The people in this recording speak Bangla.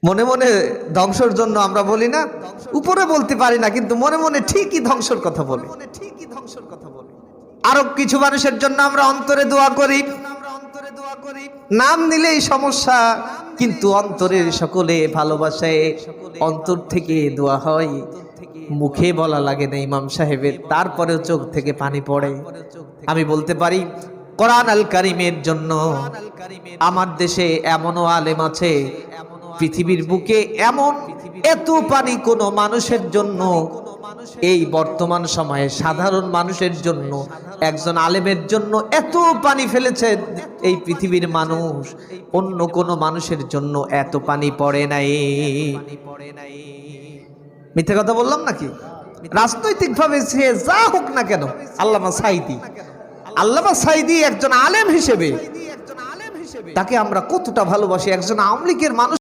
মনে মনে ধ্বংসের জন্য আমরা বলি না, উপরে বলতে পারি না, কিন্তু মনে মনে ঠিকই ধ্বংসের কথা বলি। আরো কিছু মানুষের জন্য আমরা অন্তরে দোয়া করি, নাম নিলেই সমস্যা, কিন্তু অন্তরের সকলে ভালোবাসায় অন্তর থেকে দোয়া হয়, মুখে বলা লাগে না ইমাম সাহেবের, তারপরেও চোখ থেকে পানি পড়ে। আমি বলতে পারি কোরআন আল কারিমের জন্য আমার দেশে এমনও আলেম আছে, পৃথিবীর বুকে এমন এত পানি কোনো মানুষের জন্য, এই বর্তমান সময়ে সাধারণ মানুষের জন্য, একজন আলেমের জন্য এত পানি ফেলেছে এই পৃথিবীর মানুষ, অন্য কোনো মানুষের জন্য এত পানি পড়ে নাই। মিথ্যে কথা বললাম নাকি? রাজনৈতিক ভাবে সে যা হোক না কেন, আল্লামা সাঈদী একজন আলেম হিসেবে তাকে আমরা কতটা ভালোবাসি। একজন আওয়ামী লীগের মানুষ